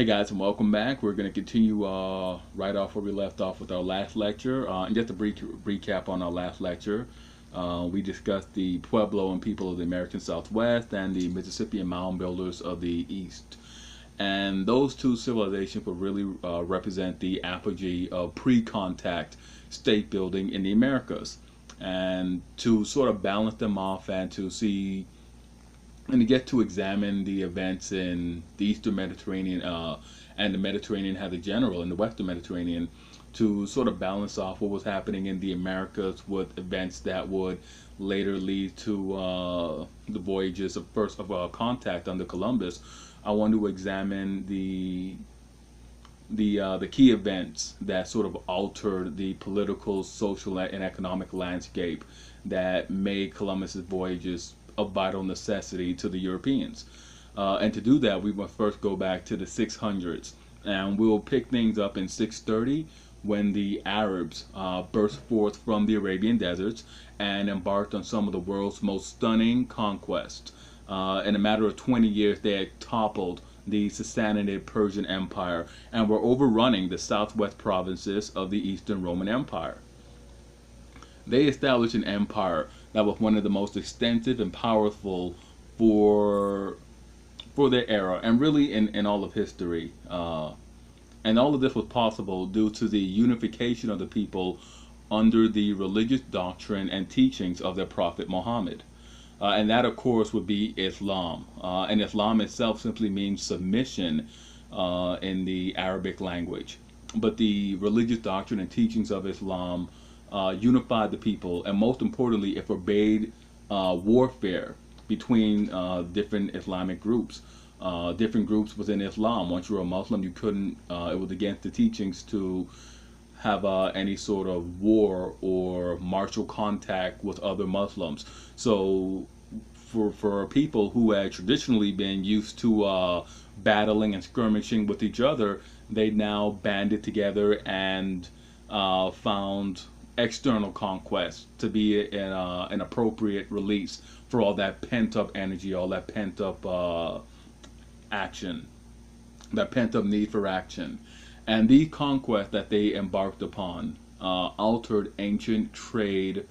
Hey guys, and welcome back. We're going to continue right off where we left off with our last lecture. And just a brief recap on our last lecture, we discussed the Pueblo and people of the American Southwest and the Mississippian mound builders of the East. And those two civilizations would really represent the apogee of pre-contact state building in the Americas. And to sort of balance them off and to see and to get to examine the events in the Eastern Mediterranean and the Mediterranean as a general, in the Western Mediterranean, to sort of balance off what was happening in the Americas with events that would later lead to the voyages of contact under Columbus. I want to examine the key events that sort of altered the political, social, and economic landscape that made Columbus's voyages of vital necessity to the Europeans. And to do that, we must first go back to the 600s. And we'll pick things up in 630 when the Arabs burst forth from the Arabian deserts and embarked on some of the world's most stunning conquests. In a matter of 20 years, they had toppled the Sassanid Persian Empire and were overrunning the southwest provinces of the Eastern Roman Empire. They established an empire that was one of the most extensive and powerful for their era, and really in all of history. And all of this was possible due to the unification of the people under the religious doctrine and teachings of their prophet Muhammad. And that, of course, would be Islam. And Islam itself simply means submission in the Arabic language. But the religious doctrine and teachings of Islam unified the people, and most importantly, it forbade warfare between different Islamic groups. Different groups within Islam. Once you were a Muslim, you couldn't, it was against the teachings to have any sort of war or martial contact with other Muslims. So for people who had traditionally been used to battling and skirmishing with each other, they now banded together and found external conquest to be an appropriate release for all that pent-up energy, all that pent-up action, that pent-up need for action. And these conquests that they embarked upon altered ancient trade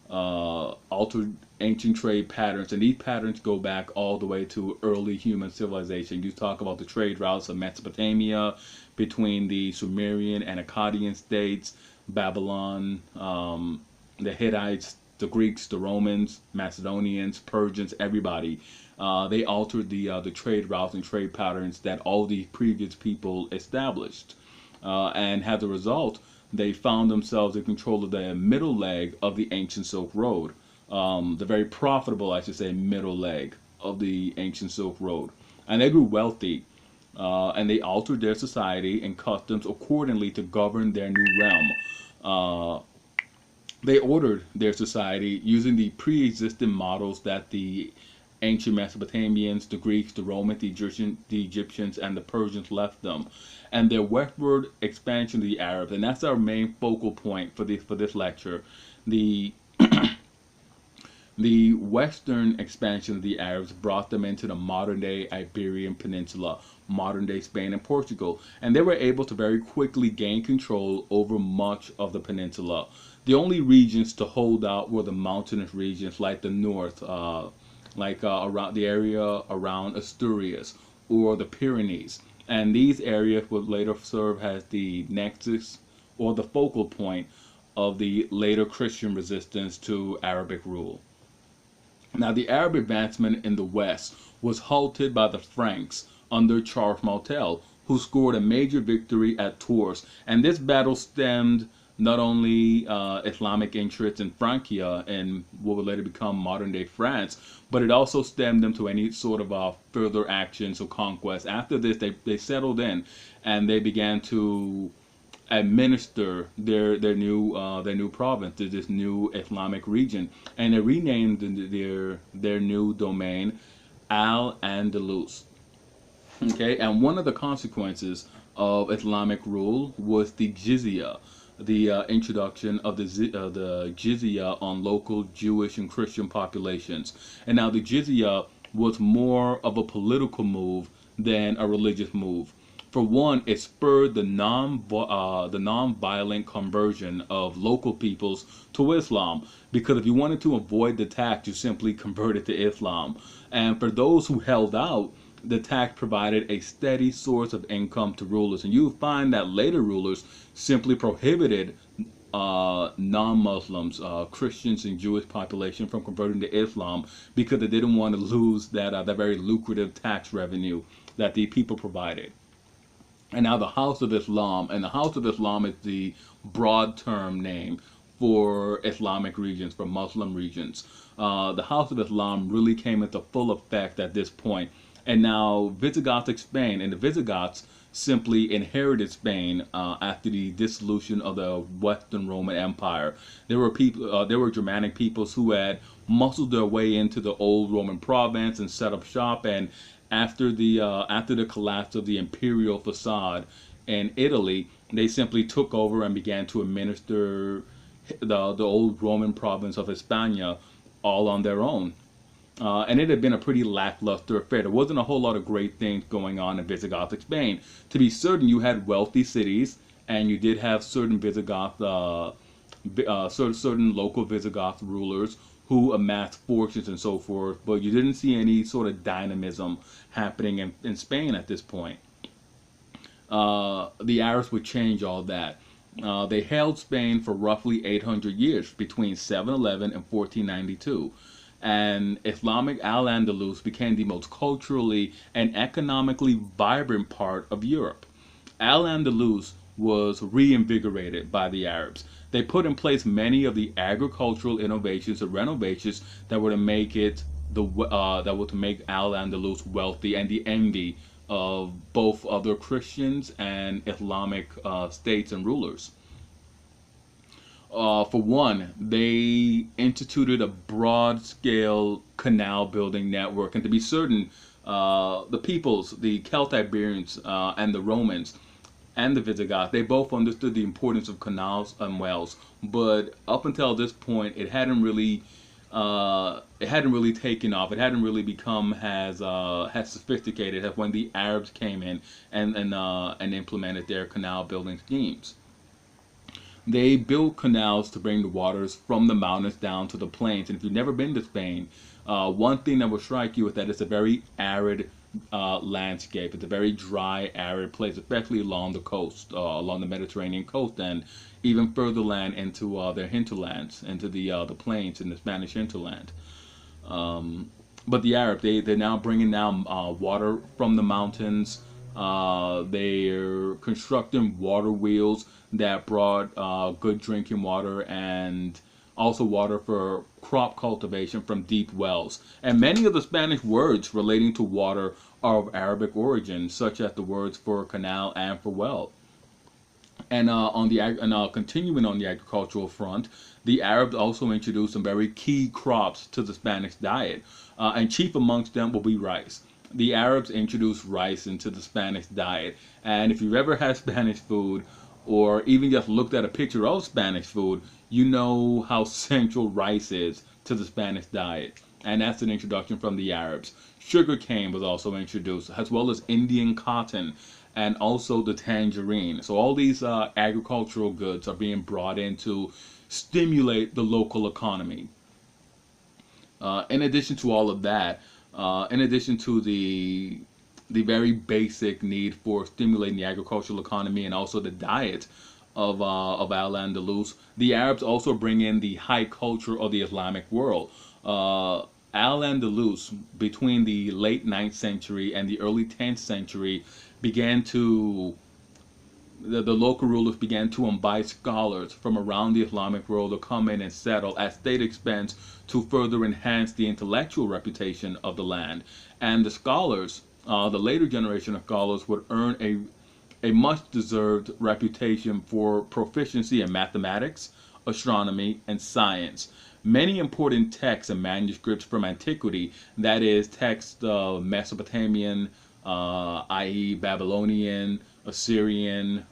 patterns, and these patterns go back all the way to early human civilization. You talk about the trade routes of Mesopotamia between the Sumerian and Akkadian states, Babylon, the Hittites, the Greeks, the Romans, Macedonians, Persians, everybody. They altered the trade routes and trade patterns that all the previous people established. And as a result, they found themselves in control of the middle leg of the ancient Silk Road. The very profitable, I should say, middle leg of the ancient Silk Road. And they grew wealthy. And they altered their society and customs accordingly to govern their new realm. They ordered their society using the pre-existing models that the ancient Mesopotamians, the Greeks, the Romans, the Egyptians, and the Persians left them. And their westward expansion to the Arabs, and that's our main focal point for this lecture. The the western expansion of the Arabs brought them into the modern-day Iberian Peninsula, modern-day Spain and Portugal, and they were able to very quickly gain control over much of the peninsula. The only regions to hold out were the mountainous regions like the north, around the area around Asturias or the Pyrenees. And these areas would later serve as the nexus or the focal point of the later Christian resistance to Arabic rule. Now, the Arab advancement in the west was halted by the Franks under Charles Martel, who scored a major victory at Tours. And this battle stemmed not only Islamic interests in Francia and what would later become modern-day France, but it also stemmed them to any sort of further actions or conquest. After this, they settled in and they began to administer their new province, this new Islamic region, and they renamed their new domain Al-Andalus. Okay, and one of the consequences of Islamic rule was the jizya, the introduction of the jizya on local Jewish and Christian populations. And now the jizya was more of a political move than a religious move. For one, it spurred the non-violent conversion of local peoples to Islam, because if you wanted to avoid the tax, you simply converted to Islam. And for those who held out, the tax provided a steady source of income to rulers. And you find that later rulers simply prohibited non-Muslims, Christians and Jewish population from converting to Islam, because they didn't want to lose that very lucrative tax revenue that the people provided. And now the House of Islam, and the House of Islam is the broad term name for Islamic regions, for Muslim regions. The House of Islam really came into full effect at this point. And now Visigothic Spain, and the Visigoths simply inherited Spain after the dissolution of the Western Roman Empire. There were Germanic peoples who had muscled their way into the old Roman province and set up shop. And after the collapse of the imperial facade in Italy, they simply took over and began to administer the old Roman province of Hispania all on their own. And it had been a pretty lackluster affair. There wasn't a whole lot of great things going on in Visigothic Spain. To be certain, you had wealthy cities, and you did have certain certain local Visigoth rulers who amassed fortunes and so forth, but you didn't see any sort of dynamism happening in Spain at this point. The Arabs would change all that. They held Spain for roughly 800 years, between 711 and 1492. And Islamic Al-Andalus became the most culturally and economically vibrant part of Europe. Al-Andalus was reinvigorated by the Arabs. They put in place many of the agricultural innovations and renovations that were to make make Al-Andalus wealthy and the envy of both other Christians and Islamic states and rulers. For one, they instituted a broad-scale canal building network, and to be certain, the peoples, the Iberians and the Romans and the Visigoths, they both understood the importance of canals and wells. But up until this point, it hadn't really taken off. It hadn't really become as sophisticated as when the Arabs came in and implemented their canal building schemes. They built canals to bring the waters from the mountains down to the plains. And if you've never been to Spain, one thing that will strike you is that it's a very arid landscape. It's a very dry, arid place, especially along the coast, along the Mediterranean coast, and even further land into their hinterlands, into the plains in the Spanish hinterland. But the Arabs, they're now bringing down water from the mountains. They're constructing water wheels that brought good drinking water and also water for crop cultivation from deep wells. And many of the Spanish words relating to water are of Arabic origin, such as the words for canal and for well. And continuing on the agricultural front, the Arabs also introduced some very key crops to the Spanish diet, and chief amongst them will be rice. The Arabs introduced rice into the Spanish diet, and if you've ever had Spanish food, or even just looked at a picture of Spanish food, you know how central rice is to the Spanish diet. And that's an introduction from the Arabs. Sugar cane was also introduced, as well as Indian cotton, and also the tangerine. So all these agricultural goods are being brought in to stimulate the local economy. In addition to all of that, in addition to the very basic need for stimulating the agricultural economy and also the diet of Al-Andalus, the Arabs also bring in the high culture of the Islamic world. Al-Andalus, between the late 9th century and the early 10th century, the local rulers began to invite scholars from around the Islamic world to come in and settle at state expense to further enhance the intellectual reputation of the land. And the scholars, the later generation of scholars, would earn a much-deserved reputation for proficiency in mathematics, astronomy, and science. Many important texts and manuscripts from antiquity, that is, texts of Mesopotamian, i.e. Babylonian, Assyrian,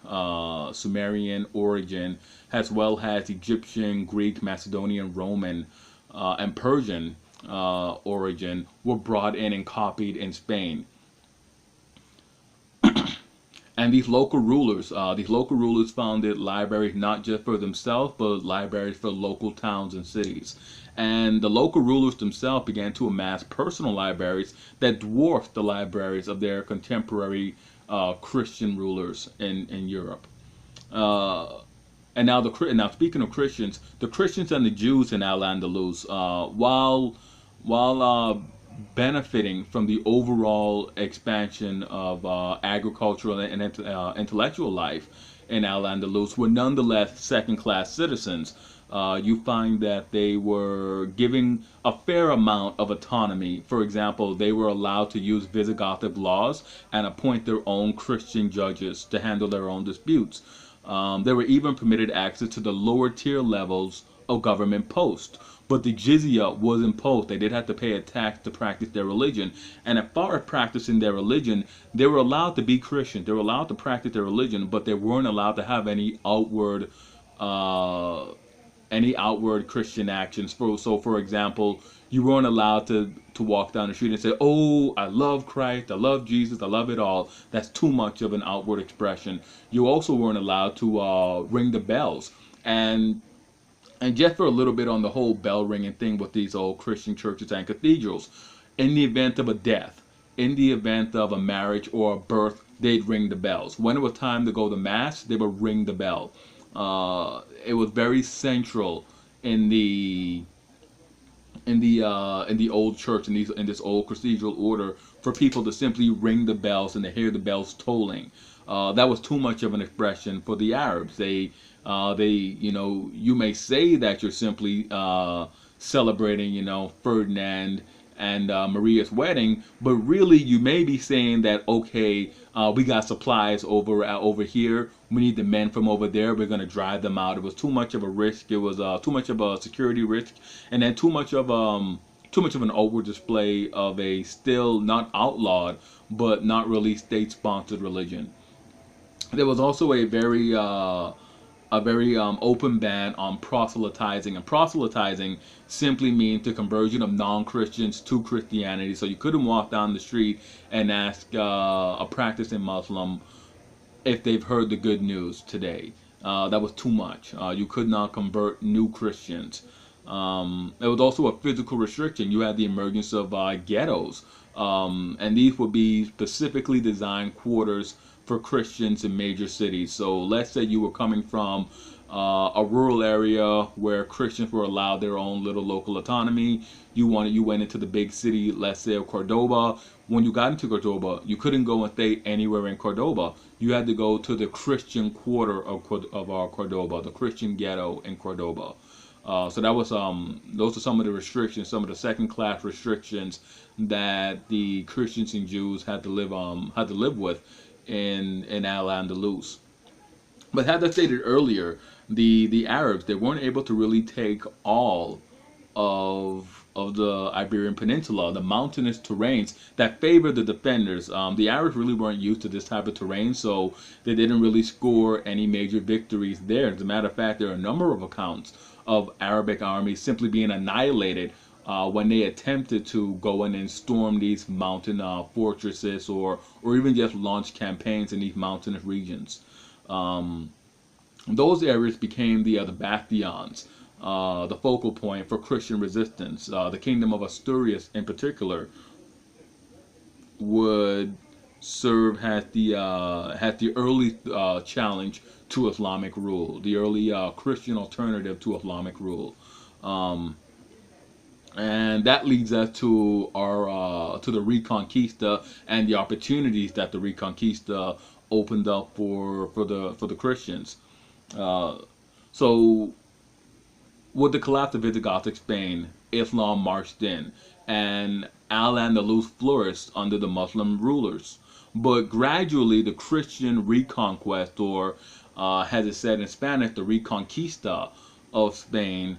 Sumerian origin, as well as Egyptian, Greek, Macedonian, Roman, and Persian origin, were brought in and copied in Spain. And these local rulers founded libraries not just for themselves, but libraries for local towns and cities. And the local rulers themselves began to amass personal libraries that dwarfed the libraries of their contemporary Christian rulers in Europe. Uh, now speaking of Christians, the Christians and the Jews in Al-Andalus, while benefiting from the overall expansion of agricultural and intellectual life in Al-Andalus, were nonetheless second-class citizens. You find that they were giving a fair amount of autonomy. For example, they were allowed to use Visigothic laws and appoint their own Christian judges to handle their own disputes. They were even permitted access to the lower tier levels of government posts. But the jizya was imposed. They did have to pay a tax to practice their religion. And as far as practicing their religion, they were allowed to be Christian. They were allowed to practice their religion, but they weren't allowed to have uh, any outward Christian actions. For example, you weren't allowed to walk down the street and say, "Oh, I love Christ, I love Jesus, I love it all." That's too much of an outward expression. You also weren't allowed to ring the bells. And just for a little bit on the whole bell ringing thing with these old Christian churches and cathedrals, in the event of a death, in the event of a marriage or a birth, they'd ring the bells. When it was time to go to mass, they would ring the bell. It was very central in the old church, in this old cathedral order, for people to simply ring the bells and to hear the bells tolling. That was too much of an expression for the Arabs. You may say that you're simply celebrating, Ferdinand and Maria's wedding, but really you may be saying that, okay, we got supplies over here. We need the men from over there. We're going to drive them out. It was too much of a risk. It was too much of a security risk, and then too much of an outward display of a still not outlawed, but not really state-sponsored religion. There was also a very open ban on proselytizing. And proselytizing simply means the conversion of non-Christians to Christianity. So you couldn't walk down the street and ask a practicing Muslim if they've heard the good news today. That was too much. You could not convert new Christians. There was also a physical restriction. You had the emergence of ghettos. And these would be specifically designed quarters for Christians in major cities. So let's say you were coming from a rural area where Christians were allowed their own little local autonomy. You went into the big city, let's say of Cordoba. When you got into Cordoba, you couldn't go and stay anywhere in Cordoba. You had to go to the Christian quarter of Cordoba, the Christian ghetto in Cordoba. So that was those are some of the restrictions, some of the second-class restrictions that the Christians and Jews had to live with in Al-Andalus. But as I stated earlier, the Arabs, they weren't able to really take all of the Iberian Peninsula, the mountainous terrains that favored the defenders. The Arabs really weren't used to this type of terrain, so they didn't really score any major victories there. As a matter of fact, there are a number of accounts of Arabic armies simply being annihilated when they attempted to go in and storm these mountain fortresses, or even just launch campaigns in these mountainous regions. Those areas became the bastions, the focal point for Christian resistance. The Kingdom of Asturias, in particular, would serve as the early challenge to Islamic rule, the early Christian alternative to Islamic rule. And that leads us to the Reconquista and the opportunities that the Reconquista opened up for the Christians. So with the collapse of Visigothic Spain, Islam marched in, and Al-Andalus flourished under the Muslim rulers. But gradually, the Christian reconquest, or as it said in Spanish, the Reconquista of Spain,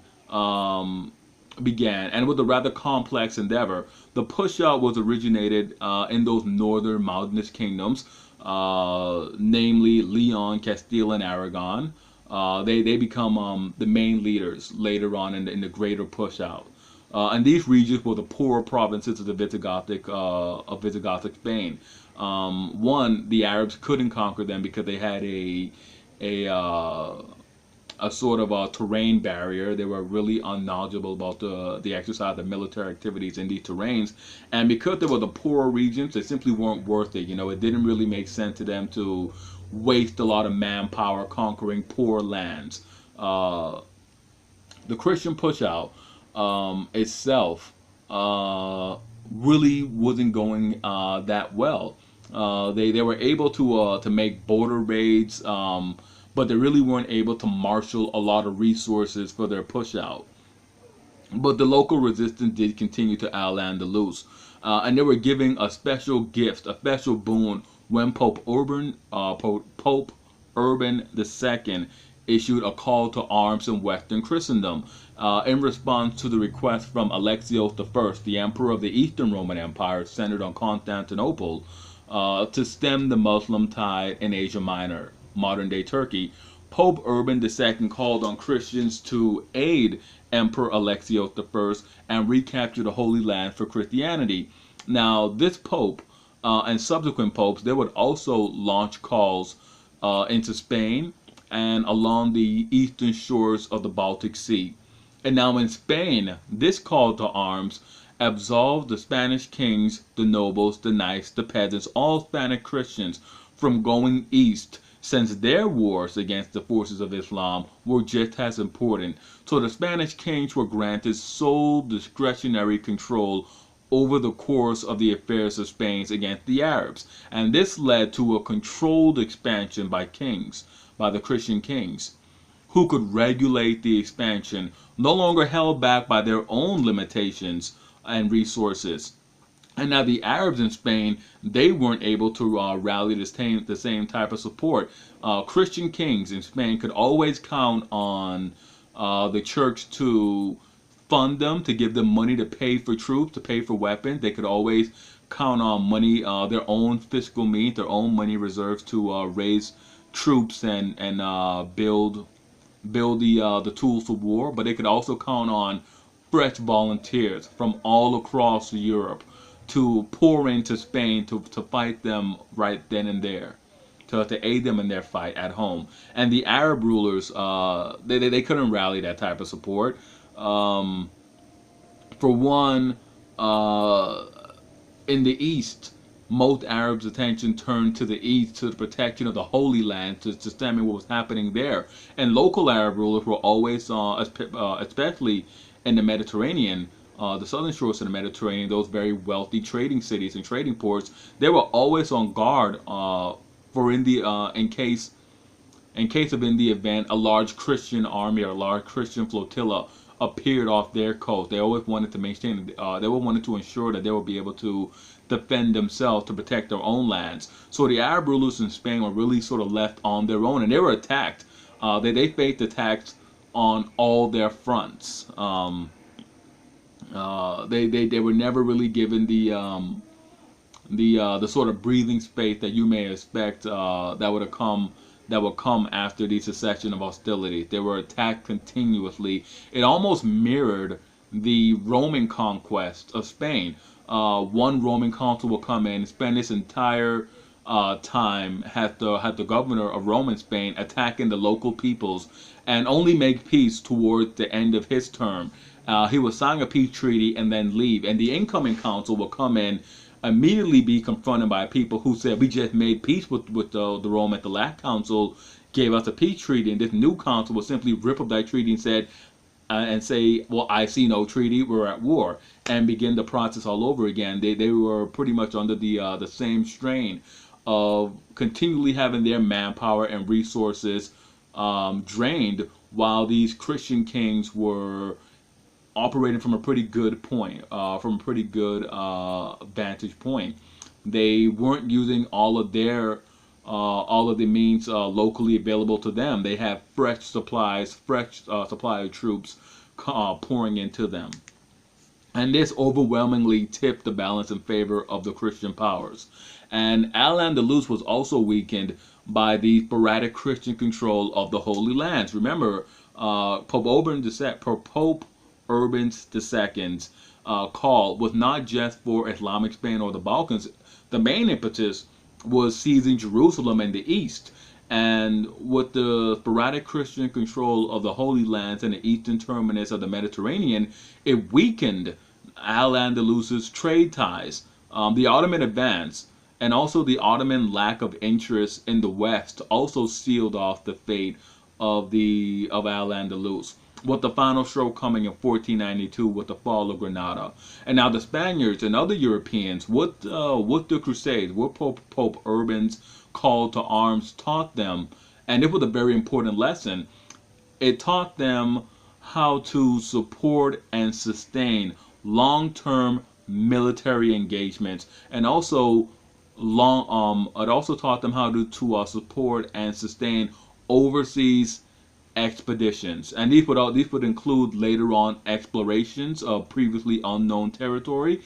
began, and it was a rather complex endeavor. The push-out was originated in those northern mountainous kingdoms, namely Leon, Castile, and Aragon. They become the main leaders later on in the greater push-out. And these regions were the poorer provinces of the Visigothic Spain. One, the Arabs couldn't conquer them because they had a sort of a terrain barrier. They were really unknowledgeable about the exercise of military activities in these terrains, and because they were the poorer regions, they simply weren't worth it. It didn't really make sense to them to waste a lot of manpower conquering poor lands. The Christian pushout itself really wasn't going that well. They were able to make border raids, but they really weren't able to marshal a lot of resources for their pushout. But the local resistance did continue to Al-Andalus, and they were giving a special gift, a special boon when Pope Urban II issued a call to arms in Western Christendom in response to the request from Alexios I, the Emperor of the Eastern Roman Empire, centered on Constantinople, to stem the Muslim tide in Asia Minor, modern-day Turkey. Pope Urban II called on Christians to aid Emperor Alexios I and recapture the Holy Land for Christianity. Now, this pope and subsequent popes, they would also launch calls into Spain and along the eastern shores of the Baltic Sea. And now in Spain, this call to arms absolved the Spanish kings, the nobles, the knights, the peasants, all Spanish Christians from going east, since their wars against the forces of Islam were just as important. So the Spanish kings were granted sole discretionary control over the course of the affairs of Spain against the Arabs. And this led to a controlled expansion by the Christian kings, who could regulate the expansion, no longer held back by their own limitations and resources. And now the Arabs in Spain, they weren't able to rally the same type of support. Christian kings in Spain could always count on the church to fund them, to give them money to pay for troops, to pay for weapons. They could always count on money, their own fiscal means, their own money reserves to raise troops and build the tools for war. But they could also count on fresh volunteers from all across Europe to pour into Spain to fight them right then and there, to aid them in their fight at home. And the Arab rulers, they couldn't rally that type of support. For one, in the East, most Arabs' attention turned to the East, to the protection of the Holy Land, to stemming what was happening there. And local Arab rulers were always, especially in the Mediterranean, the southern shores of the Mediterranean, those very wealthy trading cities and trading ports, they were always on guard for in case of in the event a large Christian army or a large Christian flotilla appeared off their coast. They always wanted to maintain, they always wanted to ensure that they would be able to defend themselves, to protect their own lands. So the Arab rulers in Spain were really sort of left on their own, and they were attacked. They faced attacks on all their fronts. They were never really given the sort of breathing space that you may expect that would come after the cessation of hostilities. They were attacked continuously. It almost mirrored the Roman conquest of Spain. One Roman consul will come in and spend his entire time had the governor of Roman Spain attacking the local peoples and only make peace towards the end of his term. He will sign a peace treaty and then leave, and the incoming consul will come in, immediately be confronted by people who said, we just made peace with the Roman. The last consul gave us a peace treaty, and this new consul will simply rip up that treaty and say, well, I see no treaty, we're at war, and begin the process all over again. They were pretty much under the same strain of continually having their manpower and resources drained, while these Christian kings were operating from a pretty good point, from a pretty good vantage point. They weren't using all of the means locally available to them. They have fresh supply of troops pouring into them. And this overwhelmingly tipped the balance in favor of the Christian powers. And Al-Andalus was also weakened by the sporadic Christian control of the Holy Lands. Remember, Pope Urban II's call was not just for Islamic Spain or the Balkans. The main impetus was seizing Jerusalem and the East. And with the sporadic Christian control of the Holy Lands and the eastern terminus of the Mediterranean, it weakened Al-Andalus's trade ties. The Ottoman advance and also the Ottoman lack of interest in the West also sealed off the fate of Al-Andalus, with the final stroke coming in 1492 with the fall of Granada. And now the Spaniards and other Europeans, with the Crusades, what Pope Urban's call to arms taught them, and it was a very important lesson. It taught them how to support and sustain long-term military engagements, and also it also taught them how to support and sustain overseas expeditions, and these would include later on explorations of previously unknown territory.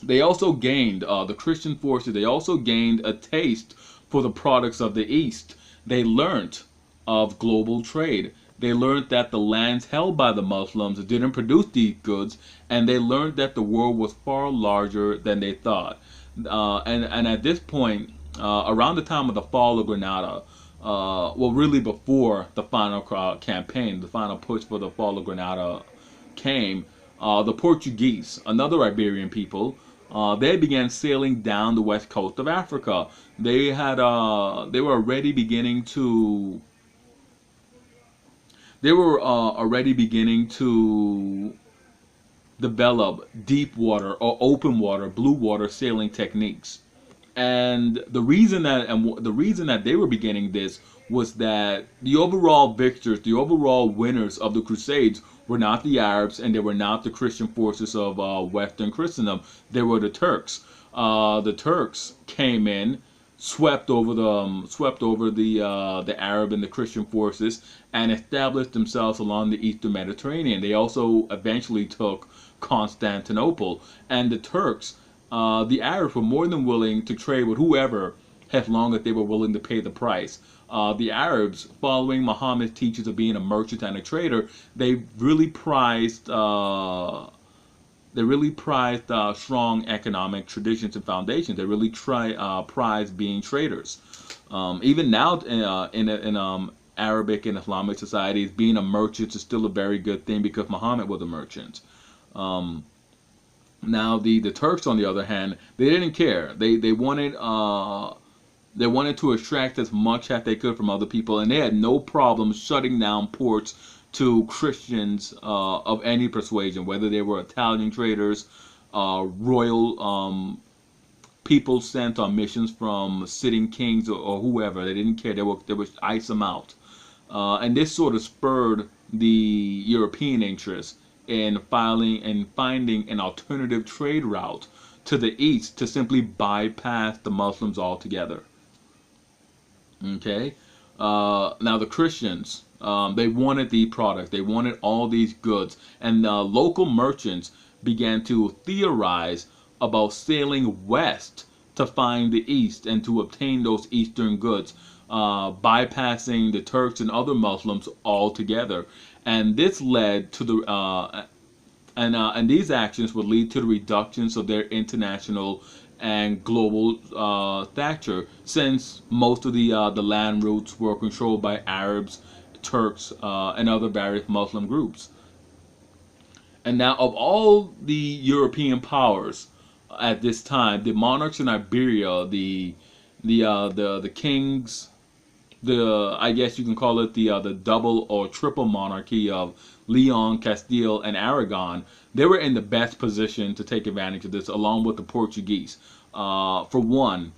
They also gained the Christian forces. They also gained a taste for the products of the East. They learned of global trade. They learned that the lands held by the Muslims didn't produce these goods, and they learned that the world was far larger than they thought. And at this point, around the time of the fall of Granada, well, really before the final campaign, the final push for the fall of Granada came, the Portuguese, another Iberian people, they began sailing down the west coast of Africa. They were already beginning to develop deep water or open water, blue water sailing techniques. And the reason that they were beginning this was that the overall victors, the overall winners of the Crusades were not the Arabs, and they were not the Christian forces of Western Christendom. They were the Turks. The Turks came in, swept over the Arab and the Christian forces, and established themselves along the Eastern Mediterranean. They also eventually took Constantinople, and the Turks, the Arabs were more than willing to trade with whoever, as long as they were willing to pay the price. The Arabs, following Muhammad's teachings of being a merchant and a trader, they really prized strong economic traditions and foundations. They really prized being traders. Even now, in Arabic and Islamic societies, being a merchant is still a very good thing because Muhammad was a merchant. Now the Turks, on the other hand, they didn't care. They wanted to extract as much as they could from other people, and they had no problem shutting down ports to Christians of any persuasion, whether they were Italian traders, royal people sent on missions from sitting kings or whoever. They didn't care. They would ice them out. And this sort of spurred the European interest in finding an alternative trade route to the east to simply bypass the Muslims altogether. Okay, now the Christians, they wanted the product, they wanted all these goods, and local merchants began to theorize about sailing west to find the east and to obtain those eastern goods, bypassing the Turks and other Muslims altogether. And this led to the and these actions would lead to the reductions of their international and global stature, since most of the land routes were controlled by Arabs, Turks, and other various Muslim groups. And now, of all the European powers at this time, the monarchs in Iberia, the kings, I guess you can call it the double or triple monarchy of Leon, Castile, and Aragon, they were in the best position to take advantage of this, along with the Portuguese. For one,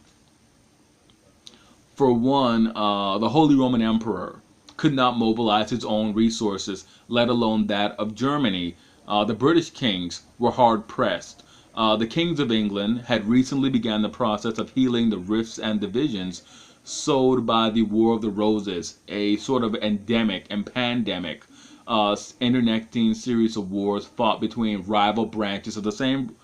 the Holy Roman Emperor could not mobilize his own resources, let alone that of Germany. The British kings were hard pressed. The kings of England had recently begun the process of healing the rifts and divisions sowed by the War of the Roses, a sort of endemic and pandemic internecine series of wars fought between rival branches of the same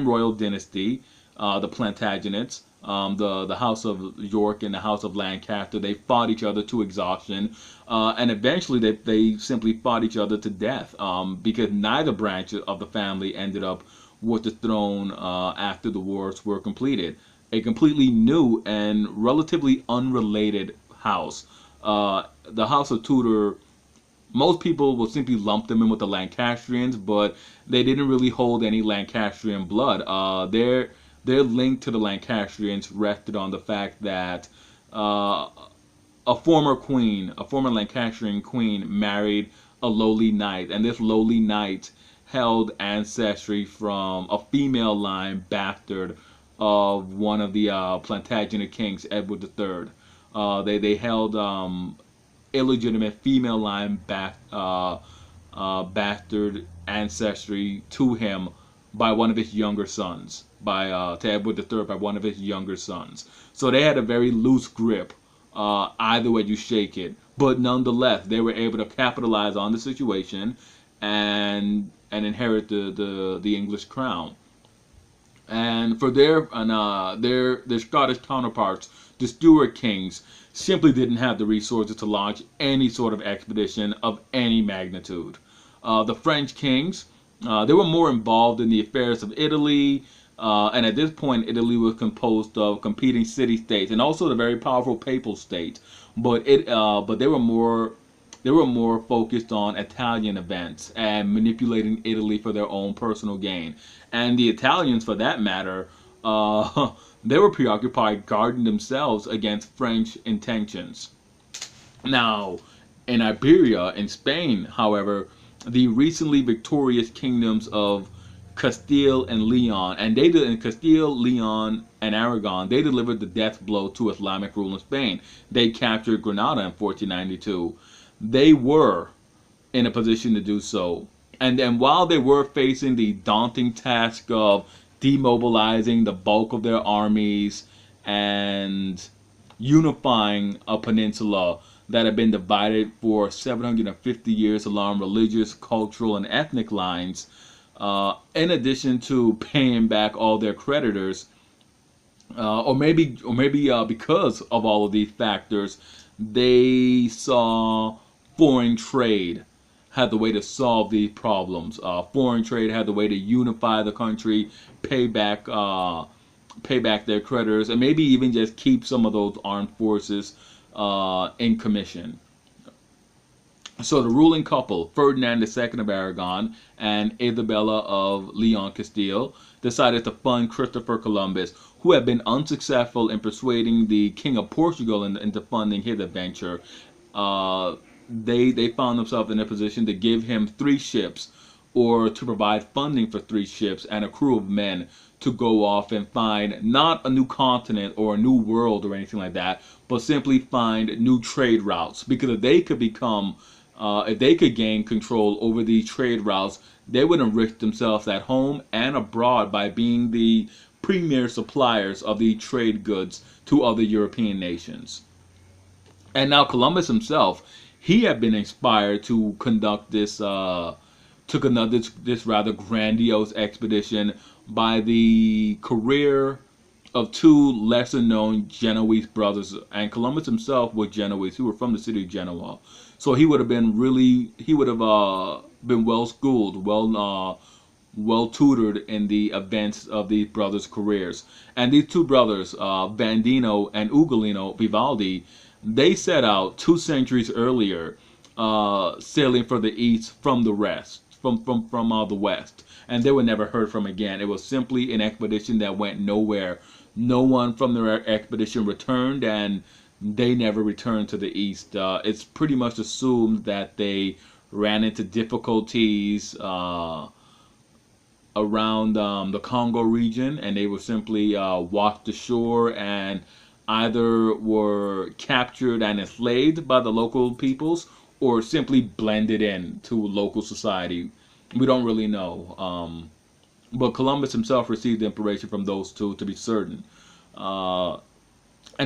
royal dynasty, the Plantagenets, the House of York and the House of Lancaster. They fought each other to exhaustion, and eventually they simply fought each other to death, because neither branch of the family ended up with the throne after the wars were completed. A completely new and relatively unrelated house. The House of Tudor, most people will simply lump them in with the Lancastrians, but they didn't really hold any Lancastrian blood. Their link to the Lancastrians rested on the fact that a former Lancastrian queen, married a lowly knight, and this lowly knight held ancestry from a female line bastard of one of the Plantagenet kings, Edward III. They held illegitimate female line bastard ancestry to him by one of his younger sons, to Edward III by one of his younger sons. So they had a very loose grip, either way you shake it. But nonetheless, they were able to capitalize on the situation and inherit the English crown. And for their Scottish counterparts, the Stuart kings, simply didn't have the resources to launch any sort of expedition of any magnitude. The French kings, they were more involved in the affairs of Italy, and at this point, Italy was composed of competing city-states and also the very powerful papal state. But they were more focused on Italian events and manipulating Italy for their own personal gain. And the Italians, for that matter, they were preoccupied guarding themselves against French intentions. Now, in Iberia, in Spain, however, the recently victorious kingdoms of Castile and Leon, in Castile, Leon, and Aragon, they delivered the death blow to Islamic rule in Spain. They captured Granada in 1492. They were in a position to do so. And then while they were facing the daunting task of demobilizing the bulk of their armies and unifying a peninsula that had been divided for 750 years along religious, cultural, and ethnic lines, in addition to paying back all their creditors, or maybe because of all of these factors, they saw foreign trade had the way to solve these problems. Foreign trade had the way to unify the country, pay back their creditors, and maybe even just keep some of those armed forces in commission. So the ruling couple, Ferdinand II of Aragon and Isabella of Leon Castile, decided to fund Christopher Columbus, who had been unsuccessful in persuading the King of Portugal into funding his adventure. They found themselves in a position to give him 3 ships, or to provide funding for 3 ships and a crew of men to go off and find not a new continent or a new world or anything like that, but simply find new trade routes. Because if they could gain control over these trade routes, they would enrich themselves at home and abroad by being the premier suppliers of the trade goods to other European nations. And now Columbus himself, he had been inspired to conduct this rather grandiose expedition by the career of 2 lesser-known Genoese brothers. And Columbus himself was Genoese, who were from the city of Genoa. So he would have been well schooled, well tutored in the events of these brothers' careers. And these 2 brothers, Bandino and Ugolino Vivaldi, they set out 2 centuries earlier, sailing for the east from the west, from the west, and they were never heard from again. It was simply an expedition that went nowhere. No one from their expedition returned, and they never returned to the east. It's pretty much assumed that they ran into difficulties around the Congo region, and they were simply washed ashore and either were captured and enslaved by the local peoples or simply blended in to local society. We don't really know. But Columbus himself received the inspiration from those 2 to be certain. And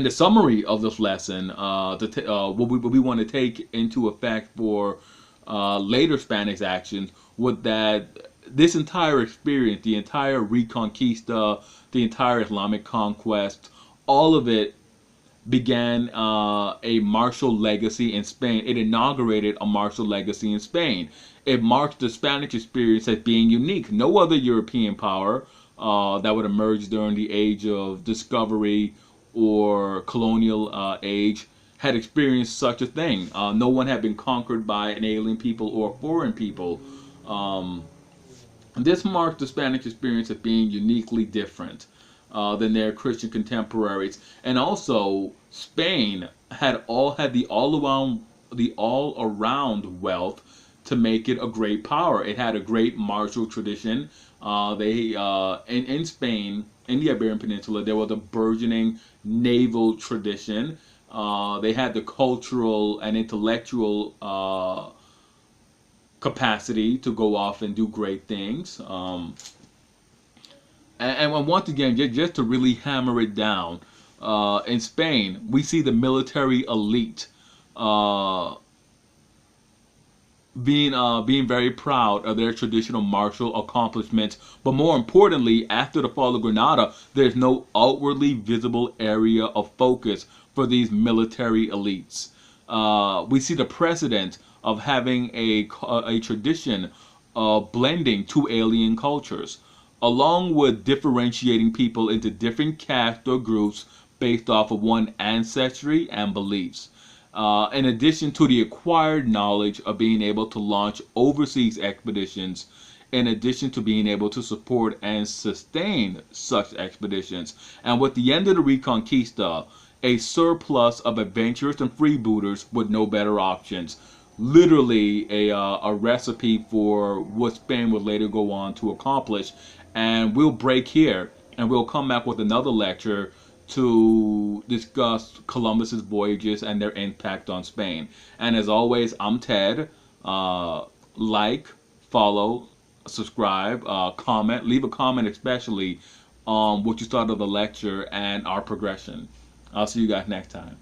the summary of this lesson, what we want to take into effect for later Spanish actions, was that this entire experience, the entire Reconquista, the entire Islamic conquest, all of it began a martial legacy in Spain. It inaugurated a martial legacy in Spain. It marks the Spanish experience as being unique. No other European power that would emerge during the age of discovery or colonial age had experienced such a thing. No one had been conquered by an alien people or a foreign people. This marks the Spanish experience as being uniquely different than their Christian contemporaries, and also Spain had the all around wealth to make it a great power. It had a great martial tradition. In Spain, in the Iberian Peninsula, there was a burgeoning naval tradition. They had the cultural and intellectual capacity to go off and do great things. And once again, just to really hammer it down, in Spain, we see the military elite being very proud of their traditional martial accomplishments. But more importantly, after the fall of Granada, there's no outwardly visible area of focus for these military elites. We see the precedent of having a tradition of blending two alien cultures, along with differentiating people into different castes or groups based off of one ancestry and beliefs. In addition to the acquired knowledge of being able to launch overseas expeditions, in addition to being able to support and sustain such expeditions. And with the end of the Reconquista, a surplus of adventurers and freebooters with no better options. Literally a recipe for what Spain would later go on to accomplish. And we'll break here, and we'll come back with another lecture to discuss Columbus's voyages and their impact on Spain. And as always, I'm Ted. Like, follow, subscribe, comment, leave a comment especially on what you thought of the lecture and our progression. I'll see you guys next time.